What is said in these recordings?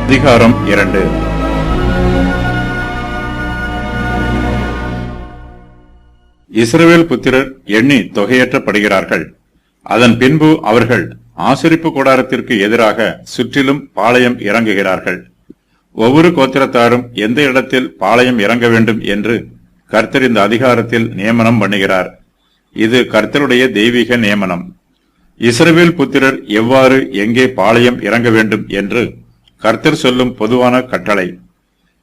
அதிகாரம் 2. இஸ்ரவேல் புத்திரர் எண்ணி தொகையேற்றப்படுகிறார்கள். அதன் பின்பு அவர்கள் ஆசரிப்பு கூடாரத்திற்கு எதிராக சுற்றிலும் பாளையம் இறங்குகிறார்கள். ஒவ்வொரு கோத்திரத்தாரும் எந்த இடத்தில் பாளையம் இறங்க வேண்டும் என்று கர்த்தர் இந்த அதிகாரத்தில் நியமனம் பண்ணுகிறார். இது கர்த்தருடைய தெய்வீக நியமனம். இஸ்ரவேல் புத்திரர் எவ்வாறு எங்கே பாளையம் இறங்க வேண்டும் என்று கர்த்தர் சொல்லும் பொதுவான கட்டளை.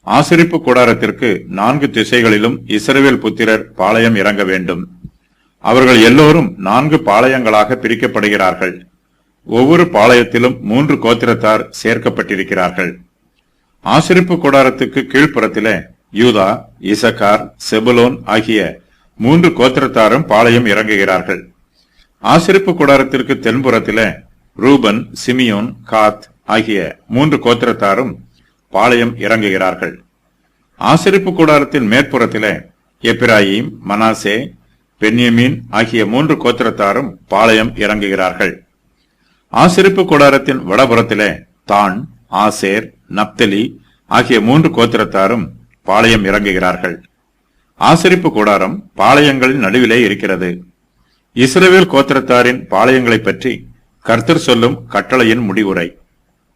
ஆசரிப்பு கூடாரத்திற்கு 4 திசைகளிலும் இஸ்ரவேல் புத்திரர் பாளையம் இறங்க வேண்டும். அவர்கள் எல்லோரும் 4 பாளையங்களாக பிரிக்கப்படுகிறார்கள். ஒவ்வொரு பாளையத்திலும் 3 கோத்திரத்தார் சேர்க்கப்பட்டிருக்கிறார்கள். ஆசரிப்பு கூடாரத்துக்கு கீழ்ப்புறத்திலே யூதா, இசக்கார், செபுலோன் ஆகிய 3 கோத்திரத்தாரும் பாளையம் இறங்குகிறார்கள். ஆசரிப்பு கூடாரத்திற்கு தென்புறத்திலே ரூபன், சிமியோன், காத் ஆகிய 3 கோத்திரத்தாரும் பாளையம் இறங்குகிறார்கள். ஆசரிப்பு கூடாரத்தின் மேற்புறத்திலே எப்பிராயீம், மனாசே, பென்யமீன் ஆகிய 3 கோத்திரத்தாரும் பாளையம் இறங்குகிறார்கள். ஆசரிப்பு கூடாரத்தின் வடபுறத்திலே தான், ஆசேர், நப்தலி ஆகிய 3 கோத்திரத்தாரும் பாளையம் இறங்குகிறார்கள். ஆசரிப்பு கூடாரம் பாளையங்களின் நடுவிலே இருக்கிறது. இஸ்ரவேல் கோத்திரத்தாரின் பாளையங்களை பற்றி கர்த்தர் சொல்லும் கட்டளையின் முடிவுரை.